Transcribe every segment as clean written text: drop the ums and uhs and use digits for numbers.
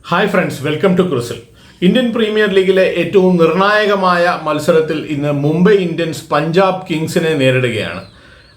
Hi friends, welcome to ക്രിസിൽ. Indian premier ലീഗിലെ ഏറ്റവും നിർണായകമായ മത്സരത്തിൽ ഇന്ന് മുംബൈ ഇന്ത്യൻസ് പഞ്ചാബ് കിങ്സിനെ നേരിടുകയാണ്.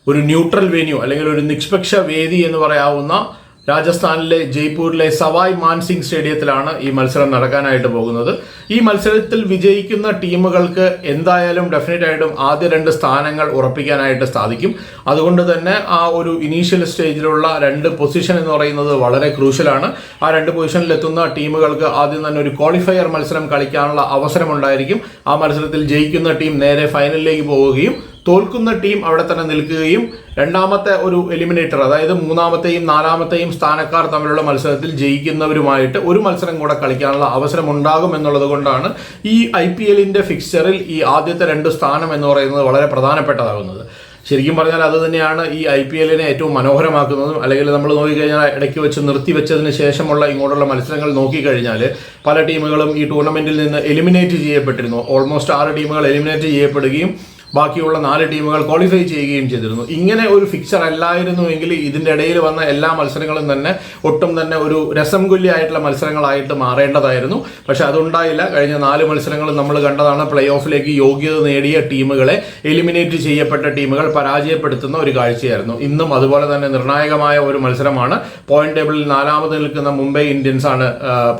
ഒരു ന്യൂട്രൽ വെന്യൂ അല്ലെങ്കിൽ ഒരു നിഷ്പക്ഷ വേദി എന്ന് പറയാവുന്ന രാജസ്ഥാനിലെ ജയ്പൂരിലെ സവായ് മാൻസിംഗ് സ്റ്റേഡിയത്തിലാണ് ഈ മത്സരം നടക്കാനായിട്ട് പോകുന്നത്. ഈ മത്സരത്തിൽ വിജയിക്കുന്ന ടീമുകൾക്ക് എന്തായാലും ഡെഫിനറ്റ് ആയിട്ടും ആദ്യ 2 സ്ഥാനങ്ങൾ ഉറപ്പിക്കാനായിട്ട് സാധിക്കും. അതുകൊണ്ട് തന്നെ ആ ഒരു ഇനീഷ്യൽ സ്റ്റേജിലുള്ള 2 പൊസിഷൻ എന്ന് പറയുന്നത് വളരെ ക്രൂഷ്യലാണ്. ആ 2 പൊസിഷനിൽ എത്തുന്ന ടീമുകൾക്ക് ആദ്യം തന്നെ ഒരു ക്വാളിഫയർ മത്സരം കളിക്കാനുള്ള അവസരമുണ്ടായിരിക്കും. ആ മത്സരത്തിൽ ജയിക്കുന്ന ടീം നേരെ ഫൈനലിലേക്ക് പോവുകയും തോൽക്കുന്ന ടീം അവിടെ തന്നെ നിൽക്കുകയും രണ്ടാമത്തെ ഒരു എലിമിനേറ്റർ, അതായത് 3ാമത്തെയും 4ാമത്തെയും സ്ഥാനക്കാർ തമ്മിലുള്ള മത്സരത്തിൽ ജയിക്കുന്നവരുമായിട്ട് ഒരു മത്സരം കൂടെ കളിക്കാനുള്ള അവസരം ഉണ്ടാകും എന്നുള്ളത് കൊണ്ടാണ് ഈ IPLന്റെ ഫിക്സ്ചറിൽ ഈ ആദ്യത്തെ 2 സ്ഥാനം എന്ന് പറയുന്നത് വളരെ പ്രധാനപ്പെട്ടതാകുന്നത്. ശരിക്കും പറഞ്ഞാൽ അത് തന്നെയാണ് ഈ IPLനെ ഏറ്റവും മനോഹരമാക്കുന്നതും. അല്ലെങ്കിൽ നമ്മൾ നോക്കിക്കഴിഞ്ഞാൽ ഇടയ്ക്ക് വെച്ച് നിർത്തിവെച്ചതിന് ശേഷമുള്ള ഇങ്ങോട്ടുള്ള മത്സരങ്ങൾ നോക്കിക്കഴിഞ്ഞാൽ പല ടീമുകളും ഈ ടൂർണമെന്റിൽ നിന്ന് എലിമിനേറ്റ് ചെയ്യപ്പെട്ടിരുന്നു. ഓൾമോസ്റ്റ് 6 ടീമുകൾ എലിമിനേറ്റ് ചെയ്യപ്പെടുകയും ബാക്കിയുള്ള 4 ടീമുകൾ ക്വാളിഫൈ ചെയ്യുകയും ചെയ്തിരുന്നു. ഇങ്ങനെ ഒരു ഫിക്സർ അല്ലായിരുന്നുവെങ്കിൽ ഇതിൻ്റെ ഇടയിൽ വന്ന എല്ലാ മത്സരങ്ങളും തന്നെ ഒട്ടും തന്നെ ഒരു രസംകൊല്ലിയായിട്ടുള്ള മത്സരങ്ങളായിട്ട് മാറേണ്ടതായിരുന്നു. പക്ഷെ അതുണ്ടായില്ല. കഴിഞ്ഞ 4 മത്സരങ്ങളും നമ്മൾ കണ്ടതാണ്. പ്ലേ ഓഫിലേക്ക് യോഗ്യത നേടിയ ടീമുകളെ എലിമിനേറ്റ് ചെയ്യപ്പെട്ട ടീമുകൾ പരാജയപ്പെടുത്തുന്ന ഒരു കാഴ്ചയായിരുന്നു. ഇന്നും അതുപോലെ തന്നെ നിർണായകമായ ഒരു മത്സരമാണ്. പോയിന്റ് ടേബിളിൽ 4ാമത് നിൽക്കുന്ന മുംബൈ ഇന്ത്യൻസ് ആണ്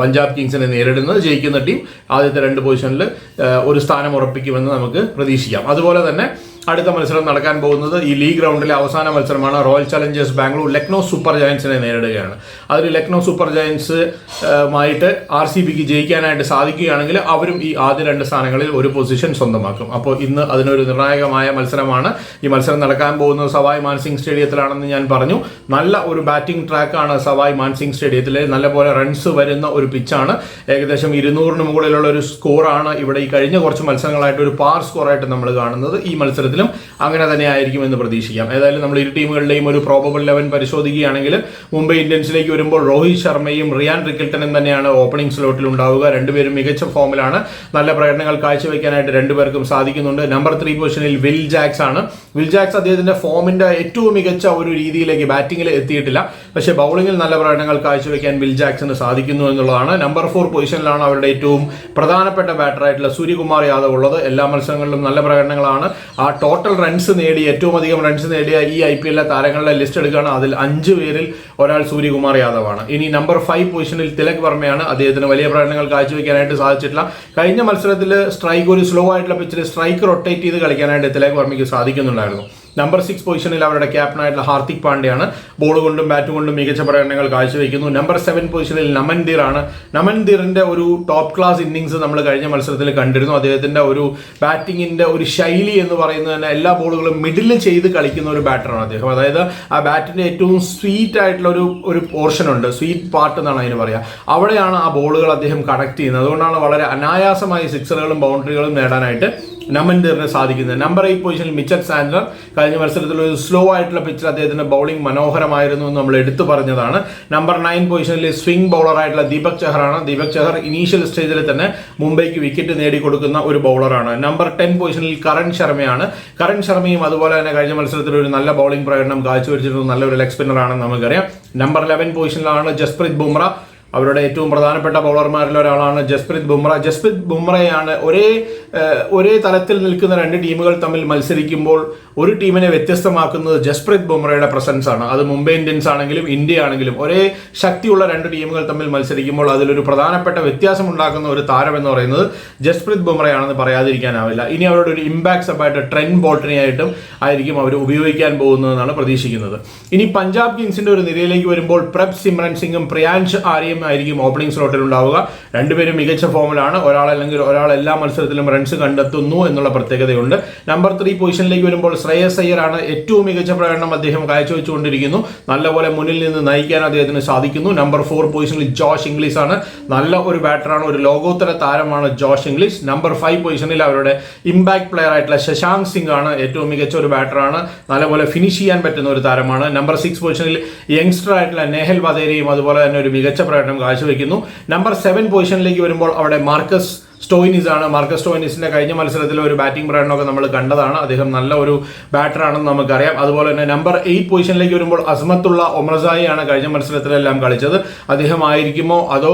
പഞ്ചാബ് കിങ്സിനെ നേരിടുന്നത്. ജയിക്കുന്ന ടീം ആദ്യത്തെ 2 പൊസിഷനിൽ ഒരു സ്ഥാനം ഉറപ്പിക്കുമെന്ന് നമുക്ക് പ്രതീക്ഷിക്കാം. അതുപോലെ തന്നെ അടുത്ത മത്സരം നടക്കാൻ പോകുന്നത് ഈ ലീഗ് റൗണ്ടിലെ അവസാന മത്സരമാണ്. Royal challengers Bangalore Lucknow super ജയൻസിനെ നേരിടുകയാണ്. അതിൽ ലക്നോ സൂപ്പർ ജയൻസുമായിട്ട് RCBക്ക് ജയിക്കാനായിട്ട് സാധിക്കുകയാണെങ്കിൽ അവരും ഈ ആദ്യ 2 സ്ഥാനങ്ങളിൽ ഒരു പൊസിഷൻ സ്വന്തമാക്കും. അപ്പോൾ ഇന്ന് അതിനൊരു നിർണായകമായ മത്സരമാണ്. ഈ മത്സരം നടക്കാൻ പോകുന്നത് സവായ് മാൻസിംഗ് സ്റ്റേഡിയത്തിലാണെന്ന് ഞാൻ പറഞ്ഞു. നല്ല ഒരു ബാറ്റിംഗ് ട്രാക്കാണ് സവായ് മാൻസിംഗ് സ്റ്റേഡിയത്തിൽ. നല്ലപോലെ റൺസ് വരുന്ന ഒരു പിച്ചാണ്. ഏകദേശം 200-ന് മുകളിലുള്ള ഒരു സ്കോറാണ് ഇവിടെ ഈ കഴിഞ്ഞ കുറച്ച് മത്സരങ്ങളായിട്ട് ഒരു പാർ സ്കോറായിട്ട് നമ്മൾ കാണുന്നത്. ഈ മത്സരത്തിൽ അങ്ങനെ തന്നെ ആയിരിക്കും എന്ന് പ്രതീക്ഷിക്കാം. ഏതായാലും നമ്മൾ ഇരു ടീമുകളുടെയും ഒരു പ്രോബബിൾ 11 പരിശോധിക്കുകയാണെങ്കിൽ മുംബൈ ഇന്ത്യൻസിലേക്ക് വരുമ്പോൾ രോഹിത് ശർമ്മയും റിയാൻ റിക്കിൾട്ടനും തന്നെയാണ് ഓപ്പണിംഗ് സ്ലോട്ടിൽ ഉണ്ടാവുക. രണ്ടുപേരും മികച്ച ഫോമിലാണ്. നല്ല പ്രകടനങ്ങൾ കാഴ്ചവെക്കാനായിട്ട് രണ്ടുപേർക്കും സാധിക്കുന്നുണ്ട്. നമ്പർ 3 പൊസിഷനിൽ വിൽ ജാക്സ് ആണ്. വിൽ ജാക്സ് അദ്ദേഹത്തിന്റെ ഫോമിന്റെ ഏറ്റവും മികച്ച ഒരു രീതിയിലേക്ക് ബാറ്റിംഗിൽ എത്തിയിട്ടില്ല. പക്ഷേ ബൗളിംഗിൽ നല്ല പ്രകടനങ്ങൾ കാഴ്ചവെക്കാൻ വിൽ ജാക്സിന് സാധിക്കുന്നു എന്നുള്ളതാണ്. നമ്പർ 4 പൊസിഷനിലാണ് അവരുടെ ഏറ്റവും പ്രധാനപ്പെട്ട ബാറ്ററായിട്ടുള്ള സൂര്യകുമാർ യാദവ് ഉള്ളത്. എല്ലാ മത്സരങ്ങളിലും നല്ല പ്രകടനങ്ങളാണ്. ആ ടോട്ടൽ റൺസ് നേടി ഏറ്റവും അധികം റൺസ് നേടിയ ഈ IPL താരങ്ങളുടെ ലിസ്റ്റ് എടുക്കുകയാണ്. അതിൽ 5 പേരിൽ ഒരാൾ സൂര്യകുമാർ യാദവ് ആണ്. ഇനി നമ്പർ 5 പൊസിഷനിൽ തിലക് വർമ്മയാണ്. അദ്ദേഹത്തിന് വലിയ പ്രകടനങ്ങൾ കാഴ്ചവെക്കാനായിട്ട് സാധിച്ചിട്ടില്ല. കഴിഞ്ഞ മത്സരത്തിൽ സ്ട്രൈക്ക് ഒരു സ്ലോ ആയിട്ടുള്ള പിച്ചിൽ സ്ട്രൈക്ക് റൊട്ടേറ്റ് ചെയ്ത് കളിക്കാനായിട്ട് തിലക് വർമ്മയ്ക്ക് സാധിക്കുന്നുണ്ടായിരുന്നു. നമ്പർ 6 പൊസിഷനിൽ അവരുടെ ക്യാപ്റ്റനായിട്ടുള്ള ഹാർദിക് പാണ്ഡ്യയാണ്. ബോൾ കൊണ്ടും ബാറ്റ് കൊണ്ടും മികച്ച പ്രകടനങ്ങൾ കാഴ്ചവെക്കുന്നു. നമ്പർ 7 പൊസിഷനിൽ നമൻദീർ ആണ്. നമൻദീറിന്റെ ഒരു ടോപ്പ് ക്ലാസ് ഇന്നിങ്സ് നമ്മൾ കഴിഞ്ഞ മത്സരത്തിൽ കണ്ടിരുന്നു. അദ്ദേഹത്തിന്റെ ഒരു ബാറ്റിങ്ങിന്റെ ഒരു ശൈലി എന്ന് പറയുന്നത് തന്നെ എല്ലാ ബോളുകളും മിഡിൽ ചെയ്ത് കളിക്കുന്ന ഒരു ബാറ്ററാണ് അദ്ദേഹം. അതായത് ആ ബാറ്റിന്റെ ഏറ്റവും സ്വീറ്റ് ആയിട്ടുള്ള ഒരു പോർഷൻ ഉണ്ട്, സ്വീറ്റ് പാർട്ട് എന്നാണ് അതിന് പറയുക. അവിടെയാണ് ആ ബോളുകൾ അദ്ദേഹം കണക്ട് ചെയ്യുന്നത്. അതുകൊണ്ടാണ് വളരെ അനായാസമായി സിക്സറുകളും ബൗണ്ടറികളും നേടാനായിട്ട് നമൻദീറിന് സാധിക്കുന്നത്. നമ്പർ 8 പൊസിഷനിൽ മിച്ചൽ സാൻഡലർ. കഴിഞ്ഞ മത്സരത്തിൽ ഒരു സ്ലോ ആയിട്ടുള്ള പിച്ചിൽ അദ്ദേഹത്തിന്റെ ബൗളിംഗ് മനോഹരമായിരുന്നു എന്ന് നമ്മൾ എടുത്തു പറഞ്ഞതാണ്. നമ്പർ 9 പൊസിഷനിൽ സ്വിംഗ് ബൗളറായിട്ടുള്ള ദീപക് ചഹറാണ്. ദീപക് ചഹർ ഇനീഷ്യൽ സ്റ്റേജിൽ തന്നെ മുംബൈക്ക് വിക്കറ്റ് നേടിക്കൊടുക്കുന്ന ഒരു ബൗളറാണ്. നമ്പർ 10 പൊസിഷനിൽ കരൺ ശർമ്മയാണ്. കരൺ ശർമ്മയും അതുപോലെ തന്നെ കഴിഞ്ഞ മത്സരത്തിൽ ഒരു നല്ല ബൗളിംഗ് പ്രകടനം കാഴ്ചവെച്ചിട്ടുള്ള നല്ലൊരു ലെഗ് സ്പിന്നറാണെന്ന് നമുക്കറിയാം. നമ്പർ 11 പൊസിഷനിലാണ് ജസ്പ്രീത് ബുംറ. അവരുടെ ഏറ്റവും പ്രധാനപ്പെട്ട ബൗളർമാരിൽ ഒരാളാണ് ജസ്പ്രീത് ബുംറ. ജസ്പ്രീത് ബുംറയാണ് ഒരേ തലത്തിൽ നിൽക്കുന്ന 2 ടീമുകൾ തമ്മിൽ മത്സരിക്കുമ്പോൾ ഒരു ടീമിനെ വ്യത്യസ്തമാക്കുന്നത് ജസ്പ്രീത് ബുംറയുടെ പ്രസൻസ് ആണ്. അത് മുംബൈ ഇന്ത്യൻസ് ആണെങ്കിലും ഇന്ത്യ ആണെങ്കിലും ഒരേ ശക്തിയുള്ള 2 ടീമുകൾ തമ്മിൽ മത്സരിക്കുമ്പോൾ അതിലൊരു പ്രധാനപ്പെട്ട വ്യത്യാസം ഉണ്ടാക്കുന്ന ഒരു താരം എന്ന് പറയുന്നത് ജസ്പ്രീത് ബുംറയാണെന്ന് പറയാതിരിക്കാനാവില്ല. ഇനി അവരുടെ ഒരു ഇമ്പാക്ട് സബായിട്ട് ട്രെന്റ് ബോൾട്ടനെയായിട്ടും ആയിരിക്കും അവർ ഉപയോഗിക്കാൻ പോകുന്നതെന്നാണ് പ്രതീക്ഷിക്കുന്നത്. ഇനി പഞ്ചാബ് കിങ്സിന്റെ ഒരു നിരയിലേക്ക് വരുമ്പോൾ പ്രഭ് സിമ്രൻ സിംഗും പ്രിയാൻഷ് ആര്യയും ആയിരിക്കും ഓപ്പണിംഗ് സ്ലോട്ടിൽ ഉണ്ടാവുക. രണ്ടുപേരും മികച്ച ഫോമിലാണ്. ഒരാൾ എല്ലാ മത്സരത്തിലും റൺസ് കണ്ടെത്തുന്നു എന്നുള്ള പ്രത്യേകതയുണ്ട്. നമ്പർ 3 പൊസിഷനിലേക്ക് വരുമ്പോൾ ശ്രേയസ് അയ്യറാണ്. ഏറ്റവും മികച്ച പ്രകടനം അദ്ദേഹം കാഴ്ചവെച്ചുകൊണ്ടിരിക്കുന്നു. നല്ലപോലെ മുന്നിൽ നിന്ന് നയിക്കാൻ അദ്ദേഹത്തിന് സാധിക്കുന്നു. നമ്പർ 4 പൊസിഷനിൽ ജോഷ് ഇംഗ്ലീഷ് ആണ്. നല്ല ഒരു ബാറ്ററാണ്, ഒരു ലോകോത്തര താരമാണ് ജോഷ് ഇംഗ്ലീഷ്. നമ്പർ 5 പൊസിഷനിൽ അവരുടെ ഇമ്പാക്ട് പ്ലെയർ ആയിട്ടുള്ള ശശാങ്ക് സിംഗ് ആണ്. ഏറ്റവും മികച്ച ഒരു ബാറ്ററാണ്. നല്ലപോലെ ഫിനിഷ് ചെയ്യാൻ പറ്റുന്ന ഒരു താരമാണ്. നമ്പർ 6 പൊസിഷനിൽ യങ്സ്റ്റർ ആയിട്ടുള്ള നെഹൽ വധേരയും അതുപോലെ തന്നെ ഒരു മികച്ച പ്രകടനം കാഴ്ചവെക്കുന്നു. നമ്പർ 7 പൊസിഷനിലേക്ക് വരുമ്പോൾ അവിടെ മാർക്കസ് സ്റ്റോയിനിസ് ആണ്. മാർക്കസ് സ്റ്റോയിനിസിന്റെ കഴിഞ്ഞ മത്സരത്തിലെ ഒരു ബാറ്റിംഗ് പ്രകടനമൊക്കെ നമ്മൾ കണ്ടതാണ്. അദ്ദേഹം നല്ല ഒരു ബാറ്ററാണെന്ന് നമുക്കറിയാം. അതുപോലെ തന്നെ നമ്പർ 8 പൊസിഷനിലേക്ക് വരുമ്പോൾ അസ്മത്തുള്ള ഒമർസായി ആണ് കഴിഞ്ഞ മത്സരത്തിലെല്ലാം കളിച്ചത്. അദ്ദേഹം ആയിരിക്കുമോ അതോ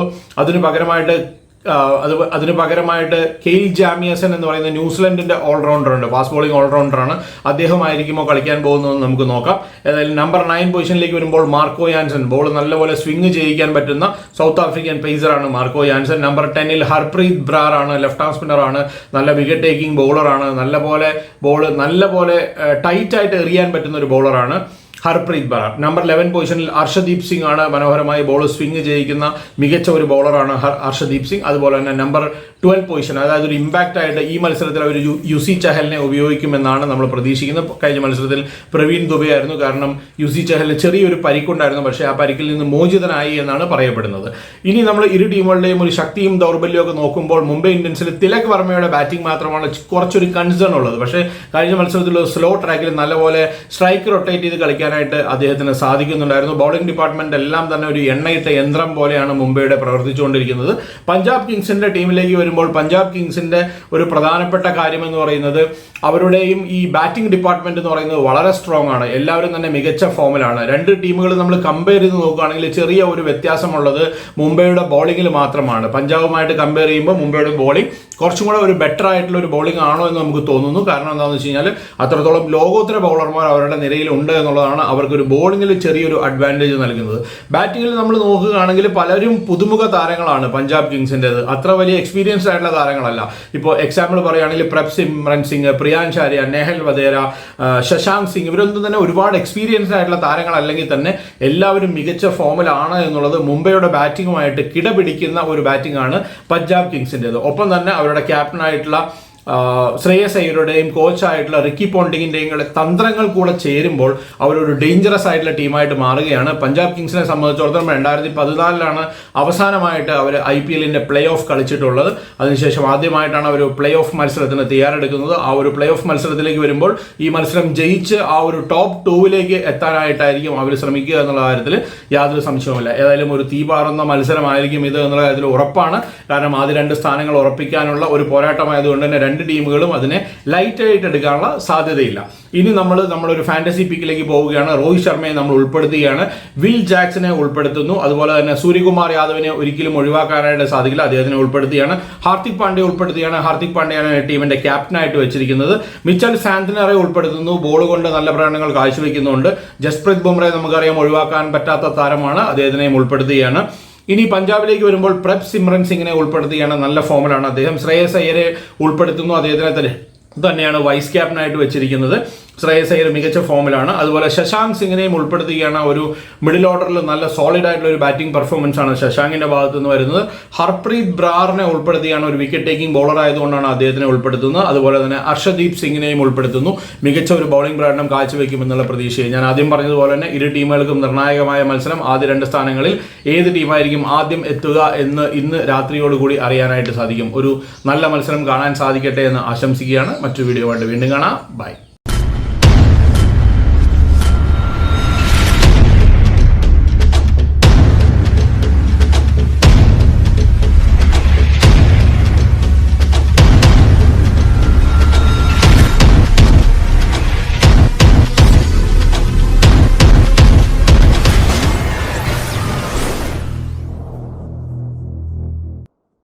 അതിന് പകരമായിട്ട് കെയിൽ ജാമിയസൺ എന്ന് പറയുന്ന ന്യൂസിലൻഡിന്റെ ഓൾറൗണ്ടർ ഉണ്ട്, ഫാസ്റ്റ് ബോളിംഗ് ഓൾറൗണ്ടറാണ്. അദ്ദേഹമായിരിക്കുമോ കളിക്കാൻ പോകുന്നതെന്ന് നമുക്ക് നോക്കാം. ഏതായാലും നമ്പർ 9 പൊസിഷനിലേക്ക് വരുമ്പോൾ മാർക്കോ യാൻസൺ, ബോൾ നല്ലപോലെ സ്വിംഗ് ചെയ്യിക്കാൻ പറ്റുന്ന സൗത്ത് ആഫ്രിക്കൻ പേസറാണ് Marco Jansen. Number 10 Harpreet Brar ആണ്, ലെഫ്റ്റ് ആം സ്പിന്നർ ആണ്, നല്ല വിക്കറ്റ് ടേക്കിംഗ് ബോളറാണ്, നല്ലപോലെ ടൈറ്റ് ആയിട്ട് എറിയാൻ പറ്റുന്ന ഒരു ബോളറാണ് ഹർപ്രീത് ബ്രാർ. നമ്പർ 11 പൊസിഷനിൽ അർഷദീപ് സിംഗ് ആണ്, മനോഹരമായി ബോൾ സ്വിംഗ് ചെയ്യിക്കുന്ന മികച്ച ഒരു ബോളറാണ് അർഷദീപ് സിംഗ്. അതുപോലെ തന്നെ നമ്പർ 12 പൊസിഷൻ, അതായത് ഒരു ഇമ്പാക്റ്റ് ആയിട്ട് ഈ മത്സരത്തിൽ അവർ യുസി ചഹലിനെ ഉപയോഗിക്കുമെന്നാണ് നമ്മൾ പ്രതീക്ഷിക്കുന്നത്. കഴിഞ്ഞ മത്സരത്തിൽ പ്രവീൺ ദുബെ ആയിരുന്നു, കാരണം യുസി ചഹലിന് ചെറിയൊരു പരിക്കുണ്ടായിരുന്നു, പക്ഷേ ആ പരിക്കിൽ നിന്ന് മോചിതനായി എന്നാണ് പറയപ്പെടുന്നത്. ഇനി നമ്മൾ ഇരു ടീമുകളുടെയും ഒരു ശക്തിയും ദൗർബല്യവും ഒക്കെ നോക്കുമ്പോൾ മുംബൈ ഇന്ത്യൻസിൽ തിലക് വർമ്മയുടെ ബാറ്റിംഗ് മാത്രമാണ് കുറച്ചൊരു കൺസേൺ ഉള്ളത്. പക്ഷേ കഴിഞ്ഞ മത്സരത്തിൽ സ്ലോ ട്രാക്കിൽ നല്ലപോലെ സ്ട്രൈക്ക് റൊട്ടേറ്റ് ചെയ്ത് കളിക്കാനായിട്ട് അദ്ദേഹത്തിന് സാധിക്കുന്നുണ്ടായിരുന്നു. ബൗളിംഗ് ഡിപ്പാർട്ട്മെന്റ് എല്ലാം തന്നെ ഒരു എണ്ണയിട്ട യന്ത്രം പോലെയാണ് മുംബൈയുടെ പ്രവർത്തിച്ചുകൊണ്ടിരിക്കുന്നത്. പഞ്ചാബ് കിങ്സിന്റെ ടീമിലേക്ക് വരുമ്പോൾ പഞ്ചാബ് കിങ്സിന്റെ ഒരു പ്രധാനപ്പെട്ട കാര്യം എന്ന് പറയുന്നത് അവരുടെയും ഈ ബാറ്റിംഗ് ഡിപ്പാർട്ട്മെന്റ് എന്ന് പറയുന്നത് വളരെ സ്ട്രോങ് ആണ്. എല്ലാവരും തന്നെ മികച്ച ഫോമിലാണ്. രണ്ട് ടീമുകൾ നമ്മൾ കമ്പയർ ചെയ്ത് നോക്കുകയാണെങ്കിൽ ചെറിയ ഒരു വ്യത്യാസമുള്ളത് മുംബൈയുടെ ബോളിംഗിൽ മാത്രമാണ്. പഞ്ചാബുമായിട്ട് കമ്പയർ ചെയ്യുമ്പോൾ മുംബൈയുടെ ബോളിംഗ് കുറച്ചും കൂടെ ഒരു ബെറ്റർ ആയിട്ടുള്ള ഒരു ബോളിംഗ് ആണോ എന്ന് നമുക്ക് തോന്നുന്നു. കാരണം എന്താണെന്ന് വെച്ച് കഴിഞ്ഞാൽ അത്രത്തോളം ലോകോത്തര ബൗളർമാർ അവരുടെ നിരയിൽ ഉണ്ട് എന്നുള്ളതാണ് അവർക്കൊരു ബോളിംഗിൽ ചെറിയൊരു അഡ്വാൻറ്റേജ് നൽകുന്നത്. ബാറ്റിങ്ങിൽ നമ്മൾ നോക്കുകയാണെങ്കിൽ പലരും പുതുമുഖ താരങ്ങളാണ് പഞ്ചാബ് കിങ്സിൻ്റെത്, അത്ര വലിയ എക്സ്പീരിയൻസ്ഡ് ആയിട്ടുള്ള താരങ്ങളല്ല. ഇപ്പോൾ എക്സാമ്പിൾ പറയുകയാണെങ്കിൽ പ്രഭ് സിമ്രൻ സിംഗ്, പ്രിയാൻഷ് ആര്യ, നെഹൽ വധേര, ശശാങ്ക് സിംഗ്, ഇവരൊന്നും തന്നെ ഒരുപാട് എക്സ്പീരിയൻസ്ഡ് ആയിട്ടുള്ള താരങ്ങളല്ലെങ്കിൽ തന്നെ എല്ലാവരും മികച്ച ഫോമിലാണ് എന്നുള്ളത് മുംബൈയുടെ ബാറ്റിങ്ങുമായിട്ട് കിടപിടിക്കുന്ന ഒരു ബാറ്റിംഗ് ആണ് പഞ്ചാബ് കിങ്സിൻ്റെത്. ഒപ്പം തന്നെ അവരുടെ ക്യാപ്റ്റനായിട്ടുള്ള ശ്രേയസ് അയ്യരുടെയും കോച്ചായിട്ടുള്ള റിക്കി പോണ്ടിങ്ങിൻ്റെയും തന്ത്രങ്ങൾ കൂടെ ചേരുമ്പോൾ അവരൊരു ഡേഞ്ചറസ് ആയിട്ടുള്ള ടീമായിട്ട് മാറുകയാണ്. പഞ്ചാബ് കിങ്സിനെ സംബന്ധിച്ചിടത്തോളം 2014 അവസാനമായിട്ട് അവർ IPL പ്ലേ ഓഫ് കളിച്ചിട്ടുള്ളത്. അതിനുശേഷം ആദ്യമായിട്ടാണ് അവർ പ്ലേ ഓഫ് മത്സരത്തിന് തയ്യാറെടുക്കുന്നത്. ആ ഒരു പ്ലേ ഓഫ് മത്സരത്തിലേക്ക് വരുമ്പോൾ ഈ മത്സരം ജയിച്ച് ആ ഒരു ടോപ്പ് 2 എത്താനായിട്ടായിരിക്കും അവർ ശ്രമിക്കുക എന്നുള്ള കാര്യത്തിൽ യാതൊരു സംശയവുമില്ല. ഏതായാലും ഒരു തീപാറുന്ന മത്സരമായിരിക്കും ഇത് എന്നുള്ള കാര്യത്തിൽ ഉറപ്പാണ്. കാരണം ആദ്യ 2 സ്ഥാനങ്ങൾ ഉറപ്പിക്കാനുള്ള ഒരു പോരാട്ടമായതുകൊണ്ട് തന്നെ രണ്ട് ടീമുകളും അതിനെ ലൈറ്റ് ആയിട്ട് എടുക്കാനുള്ള സാധ്യതയില്ല. ഇനി നമ്മളൊരു ഫാന്റസി പിക്കിലേക്ക് പോവുകയാണ്. രോഹിത് ശർമ്മയെ നമ്മൾ ഉൾപ്പെടുത്തുകയാണ്, വിൽ ജാക്സനെ ഉൾപ്പെടുത്തുന്നു, അതുപോലെ തന്നെ സൂര്യകുമാർ യാദവിനെ ഒരിക്കലും ഒഴിവാക്കാനായിട്ട് സാധിക്കില്ല, അദ്ദേഹത്തിനെ ഉൾപ്പെടുത്തുകയാണ്. ഹാർദിക് പാണ്ഡ്യ ഉൾപ്പെടുത്തുകയാണ്, ഹാർദിക് പാണ്ഡ്യയാണ് ടീമിന്റെ ക്യാപ്റ്റനായിട്ട് വെച്ചിരിക്കുന്നത്. മിച്ചൽ സാന്ത്നറെ ഉൾപ്പെടുത്തുന്നു, ബോൾ കൊണ്ട് നല്ല പ്രകടനങ്ങൾ കാഴ്ചവെക്കുന്നുണ്ട്. ജസ്പ്രീത് ബുംറയെ നമുക്കറിയാം ഒഴിവാക്കാൻ പറ്റാത്ത താരമാണ്, അദ്ദേഹത്തിനെയും ഉൾപ്പെടുത്തുകയാണ്. ഇനി പഞ്ചാബിലേക്ക് വരുമ്പോൾ പ്രഭ് സിമ്രൻ സിംഗിനെ ഉൾപ്പെടുത്തുകയാണ്, നല്ല ഫോമിലാണ് അദ്ദേഹം. ശ്രേയസ് അയ്യരെ ഉൾപ്പെടുത്തുന്നു, അദ്ദേഹത്തിനെ തന്നെയാണ് വൈസ് ക്യാപ്റ്റനായിട്ട് വെച്ചിരിക്കുന്നത്. ശ്രേയസ് അയ്യർ മികച്ച ഫോമിലാണ്. അതുപോലെ ശശാങ്ക് സിംഗിനെയും ഉൾപ്പെടുത്തുകയാണ്. ഒരു മിഡിൽ ഓർഡറിൽ നല്ല സോളിഡ് ആയിട്ടുള്ള ഒരു ബാറ്റിംഗ് പെർഫോമൻസ് ആണ് ശശാങ്കിന്റെ ഭാഗത്ത് നിന്ന് വരുന്നത്. ഹർപ്രീത് ബ്രാറിനെ ഉൾപ്പെടുത്തുകയാണ്, ഒരു വിക്കറ്റ് ടേക്കിംഗ് ബോളർ ആയതുകൊണ്ടാണ് അദ്ദേഹത്തിനെ ഉൾപ്പെടുത്തുന്നത്. അതുപോലെ തന്നെ അർഷദീപ് സിംഗിനെയും ഉൾപ്പെടുത്തുന്നു, മികച്ച ഒരു ബൗളിംഗ് പ്രകടനം കാഴ്ചവെക്കുമെന്നുള്ള പ്രതീക്ഷയെ. ഞാൻ ആദ്യം പറഞ്ഞതുപോലെ തന്നെ ഇരു ടീമുകൾക്കും നിർണായകമായ മത്സരം. ആദ്യ 2 സ്ഥാനങ്ങളിൽ ഏത് ടീമായിരിക്കും ആദ്യം എത്തുക എന്ന് ഇന്ന് രാത്രിയോടുകൂടി അറിയാനായിട്ട് സാധിക്കും. ഒരു നല്ല മത്സരം കാണാൻ സാധിക്കട്ടെ എന്ന് ആശംസിക്കുകയാണ്. മറ്റൊരു വീഡിയോ ആയിട്ട് വീണ്ടും കാണാം. ബൈ.